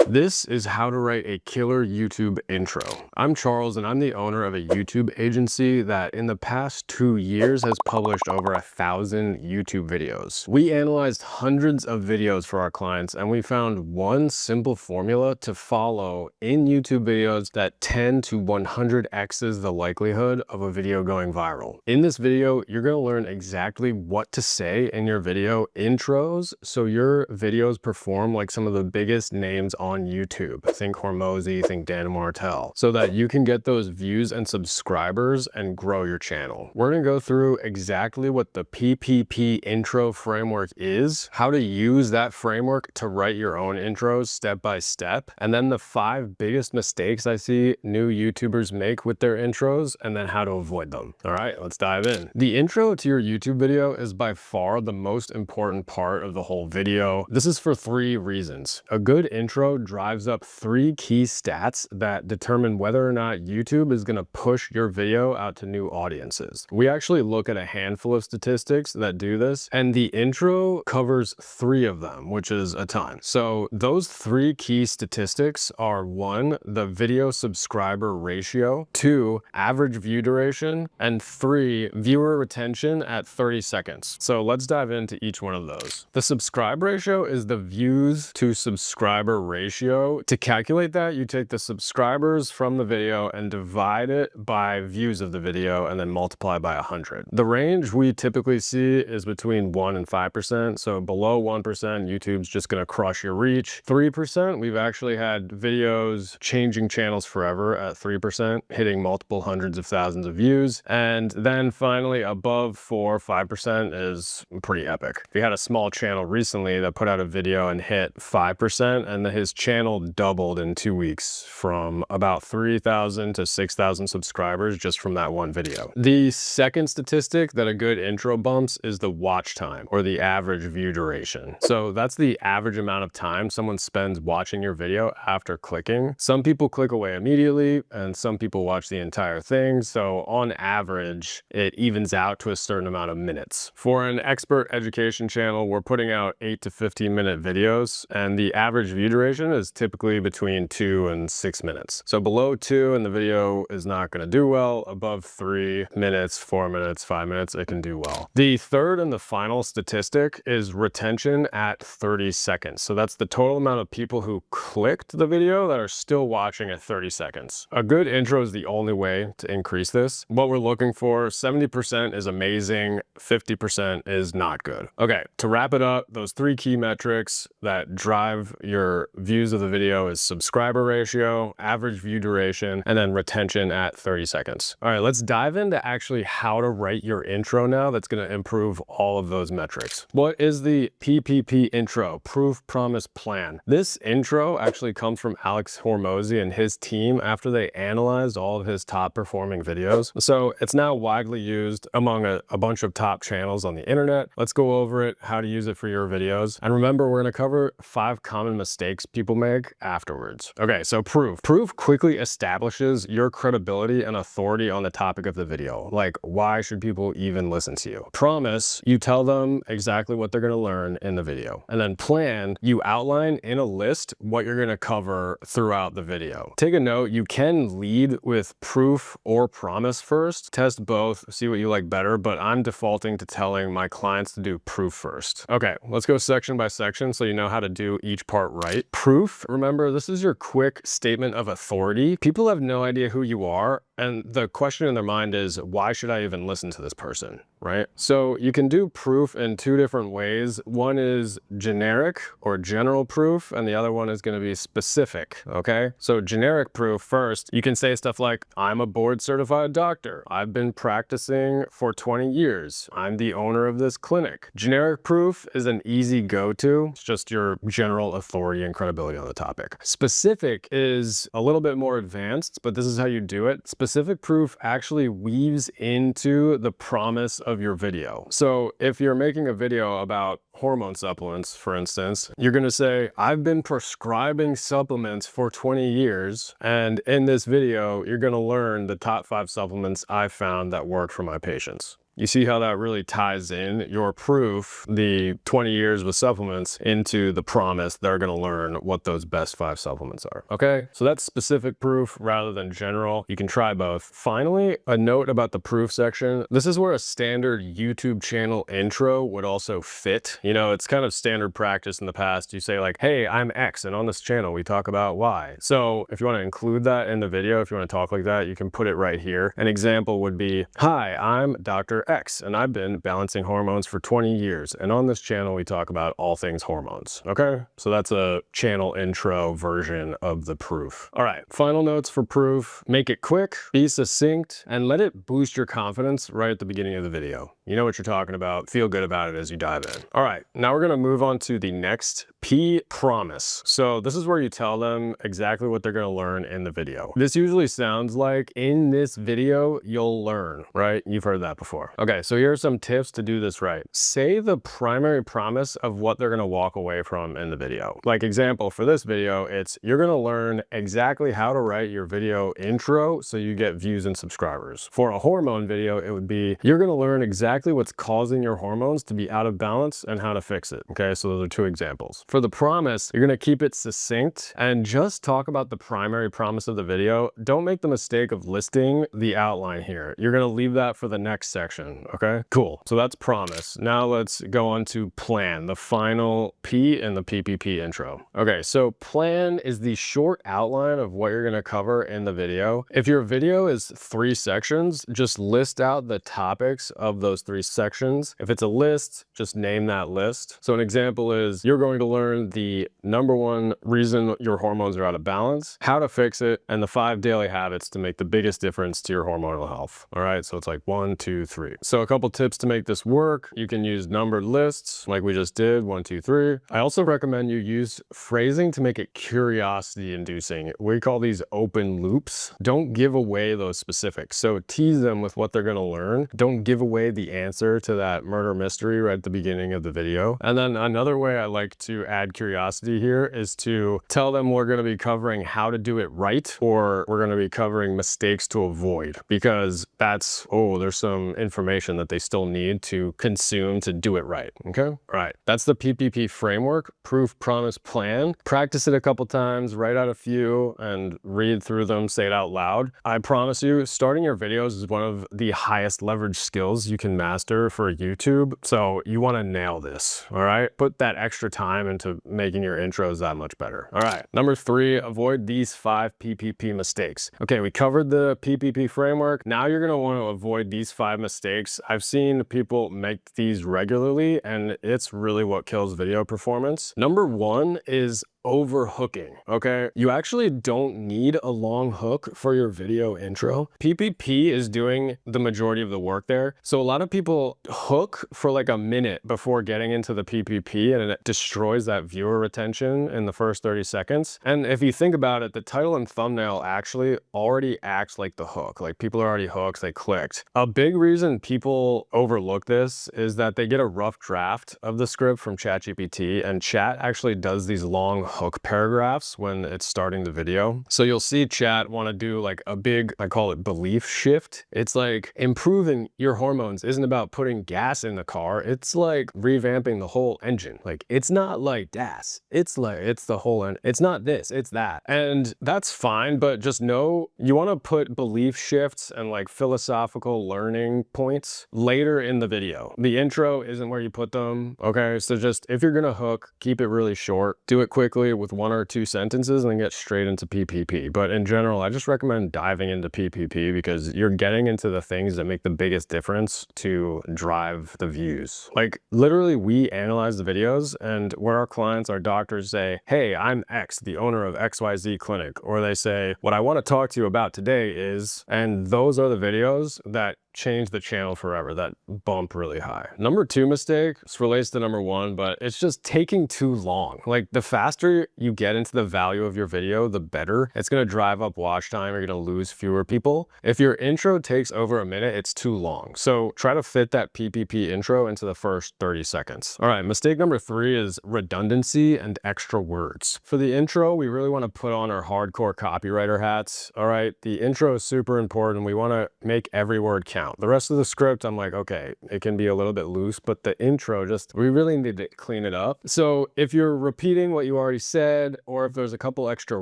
This is how to write a killer YouTube intro. I'm Charles and I'm the owner of a YouTube agency that in the past 2 years has published over 1,000 YouTube videos. We analyzed hundreds of videos for our clients and we found one simple formula to follow in YouTube videos that 10 to 100x's the likelihood of a video going viral. In this video, you're going to learn exactly what to say in your video intros so your videos perform like some of the biggest names on YouTube. Think Hormozy, think Dan Martell, so that you can get those views and subscribers and grow your channel. We're gonna go through exactly what the PPP intro framework is, how to use that framework to write your own intros step by step, and then the 5 biggest mistakes I see new YouTubers make with their intros, and then how to avoid them. All right, let's dive in. The intro to your YouTube video is by far the most important part of the whole video. This is for 3 reasons. A good intro drives up 3 key stats that determine whether or not YouTube is going to push your video out to new audiences. We actually look at a handful of statistics that do this, and the intro covers 3 of them, which is a ton. So those 3 key statistics are 1, the video subscriber ratio, 2, average view duration, and 3, viewer retention at 30 seconds. So let's dive into each one of those. The subscribe ratio is the views to subscriber ratio. To calculate that, you take the subscribers from the video and divide it by views of the video and then multiply by 100. The range we typically see is between 1 and 5%. So below 1%, YouTube's just going to crush your reach. 3%, we've actually had videos changing channels forever at 3%, hitting multiple hundreds of thousands of views. And then finally, above 4 or 5% is pretty epic. We had a small channel recently that put out a video and hit 5%, and his channel doubled in 2 weeks from about 3,000 to 6,000 subscribers just from that one video. The second statistic that a good intro bumps is the watch time, or the average view duration. So that's the average amount of time someone spends watching your video after clicking. Some people click away immediately and some people watch the entire thing. So on average, it evens out to a certain amount of minutes. For an expert education channel, we're putting out 8 to 15 minute videos, and the average view duration is typically between 2 and 6 minutes. So below 2 and the video is not going to do well. Above 3 minutes, 4 minutes, 5 minutes, it can do well. The third and the final statistic is retention at 30 seconds. So that's the total amount of people who clicked the video that are still watching at 30 seconds. A good intro is the only way to increase this. What we're looking for, 70% is amazing, 50% is not good. Okay, to wrap it up, those 3 key metrics that drive your views of the video is subscriber ratio, average view duration, and then retention at 30 seconds. All right, let's dive into actually how to write your intro now that's going to improve all of those metrics. What is the PPP intro, proof, promise, plan? This intro actually comes from Alex Hormozy and his team after they analyzed all of his top performing videos. So it's now widely used among a bunch of top channels on the internet. Let's go over it, how to use it for your videos. And remember, we're going to cover 5 common mistakes people make afterwards. Okay, so proof. Proof quickly establishes your credibility and authority on the topic of the video. Like, why should people even listen to you? Promise, you tell them exactly what they're going to learn in the video. And then plan, you outline in a list what you're going to cover throughout the video. Take a note, you can lead with proof or promise first. Test both, see what you like better, but I'm defaulting to telling my clients to do proof first. Okay, let's go section by section so you know how to do each part right. Proof, remember, this is your quick statement of authority. People have no idea who you are, and the question in their mind is, why should I even listen to this person, right? So you can do proof in 2 different ways. One is generic or general proof, and the other one is going to be specific, okay? So generic proof first, you can say stuff like, I'm a board certified doctor. I've been practicing for 20 years. I'm the owner of this clinic. Generic proof is an easy go-to. It's just your general authority and credibility on the topic. Specific is a little bit more advanced, but this is how you do it. Specific proof actually weaves into the promise of your video. So if you're making a video about hormone supplements, for instance, you're going to say, I've been prescribing supplements for 20 years, and in this video, you're going to learn the top 5 supplements I found that work for my patients. You see how that really ties in your proof, the 20 years with supplements, into the promise they're going to learn what those best 5 supplements are. Okay, so that's specific proof rather than general. You can try both. Finally, a note about the proof section. This is where a standard YouTube channel intro would also fit. You know, it's kind of standard practice in the past. You say like, hey, I'm X, and on this channel we talk about Y. So if you want to include that in the video, if you want to talk like that, you can put it right here. An example would be, hi, I'm Dr. X, and I've been balancing hormones for 20 years. And on this channel, we talk about all things hormones. Okay, so that's a channel intro version of the proof. All right, final notes for proof. Make it quick, be succinct, and let it boost your confidence right at the beginning of the video. You know what you're talking about. Feel good about it as you dive in. All right, now we're gonna move on to the next P, promise. So this is where you tell them exactly what they're gonna learn in the video. This usually sounds like, in this video, you'll learn, right? You've heard that before. Okay, so here are some tips to do this right. Say the primary promise of what they're gonna walk away from in the video. Like example, for this video, it's you're gonna learn exactly how to write your video intro so you get views and subscribers. For a hormone video, it would be, you're gonna learn exactly what's causing your hormones to be out of balance and how to fix it. Okay, so those are 2 examples. For the promise, you're gonna keep it succinct and just talk about the primary promise of the video. Don't make the mistake of listing the outline here. You're gonna leave that for the next section, okay? Cool, so that's promise. Now let's go on to plan, the final P in the PPP intro. Okay, so plan is the short outline of what you're gonna cover in the video. If your video is 3 sections, just list out the topics of those 3 sections. If it's a list, just name that list. So an example is, you're going to learn the #1 reason your hormones are out of balance, how to fix it, and the 5 daily habits to make the biggest difference to your hormonal health. All right, so it's like 1, 2, 3. So a couple tips to make this work. You can use numbered lists like we just did, 1, 2, 3. I also recommend you use phrasing to make it curiosity inducing. We call these open loops. Don't give away those specifics. So tease them with what they're gonna learn. Don't give away the answer to that murder mystery right at the beginning of the video. And then another way I like to add curiosity here is to tell them we're going to be covering how to do it right, or we're going to be covering mistakes to avoid, because that's, oh, there's some information that they still need to consume to do it right. Okay, all right, that's the PPP framework, proof, promise, plan. Practice it a couple times, write out a few and read through them, say it out loud. I promise you, starting your videos is one of the highest leverage skills you can master for YouTube. So you want to nail this. All right, put that extra time into making your intros that much better. All right, number 3, avoid these 5 PPP mistakes. Okay, we covered the PPP framework. Now you're going to want to avoid these 5 mistakes. I've seen people make these regularly, and it's really what kills video performance. Number 1 is overhooking. Okay, you actually don't need a long hook for your video intro. PPP is doing the majority of the work there. So a lot of people hook for like a minute before getting into the PPP, and it destroys that viewer retention in the first 30 seconds. And if you think about it, the title and thumbnail actually already acts like the hook. Like people are already hooked, they clicked. A big reason people overlook this is that they get a rough draft of the script from ChatGPT, and Chat actually does these long hook paragraphs when it's starting the video. So you'll see Chat want to do like a big, I call it belief shift. It's like improving your hormones isn't about putting gas in the car. It's like revamping the whole engine. Like it's not like gas. It's like, it's the whole end. It's not this, it's that. And that's fine, but just know you want to put belief shifts and like philosophical learning points later in the video. The intro isn't where you put them. Okay, so just if you're gonna hook, keep it really short. Do it quickly with 1 or 2 sentences and then get straight into PPP. But in general, I just recommend diving into PPP because you're getting into the things that make the biggest difference to drive the views. Like literally we analyze the videos, and where our clients, our doctors say, hey, I'm X, the owner of XYZ clinic, or they say, what I want to talk to you about today is, and those are the videos that change the channel forever, that bump really high. Number 2 mistake, this relates to number 1, but it's just taking too long. Like the faster you get into the value of your video, the better. It's gonna drive up watch time, you're gonna lose fewer people. If your intro takes over a minute, it's too long. So try to fit that PPP intro into the first 30 seconds. All right, mistake number 3 is redundancy and extra words. For the intro, we really wanna put on our hardcore copywriter hats. All right, the intro is super important. We wanna make every word count. amount. The rest of the script, I'm like, okay, it can be a little bit loose, but the intro, we really need to clean it up. So if you're repeating what you already said, or if there's a couple extra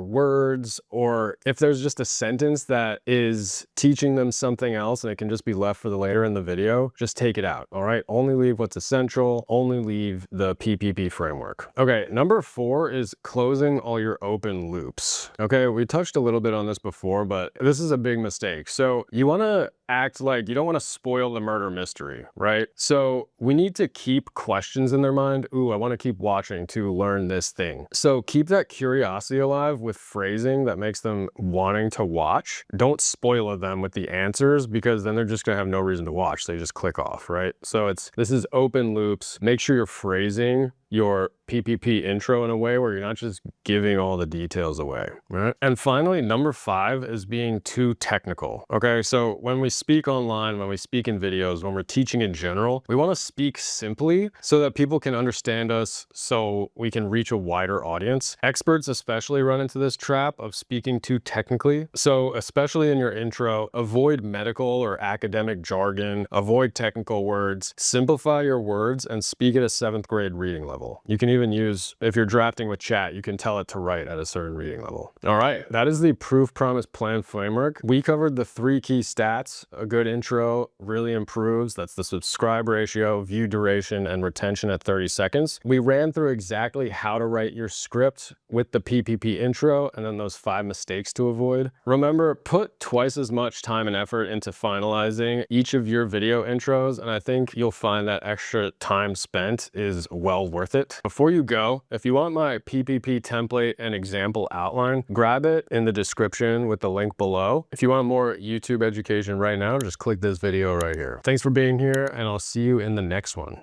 words, or if there's just a sentence that is teaching them something else and it can just be left for the later in the video, just take it out, all right? Only leave what's essential, only leave the PPP framework. Okay, number 4 is closing all your open loops. Okay, we touched a little bit on this before, but this is a big mistake. So you wanna act like you don't want to spoil the murder mystery, right? So we need to keep questions in their mind. Ooh, I want to keep watching to learn this thing. So keep that curiosity alive with phrasing that makes them wanting to watch. Don't spoil them with the answers, because then they're just gonna have no reason to watch. They just click off, right? So this is open loops. Make sure you're phrasing your PPP intro in a way where you're not just giving all the details away, right? And finally, number 5 is being too technical, okay? So when we speak online, when we speak in videos, when we're teaching in general, we wanna speak simply so that people can understand us, so we can reach a wider audience. Experts especially run into this trap of speaking too technically. So especially in your intro, avoid medical or academic jargon, avoid technical words, simplify your words, and speak at a 7th grade reading level. You can even use, if you're drafting with chat, you can tell it to write at a certain reading level. All right, that is the proof, promise, plan framework. We covered the 3 key stats. A good intro really improves. That's the subscribe ratio, view duration, and retention at 30 seconds. We ran through exactly how to write your script with the PPP intro, and then those 5 mistakes to avoid. Remember, put twice as much time and effort into finalizing each of your video intros, and I think you'll find that extra time spent is well worth it. Before you go, if you want my PPP template and example outline, grab it in the description with the link below. If you want more YouTube education right now, just click this video right here. Thanks for being here, and I'll see you in the next one.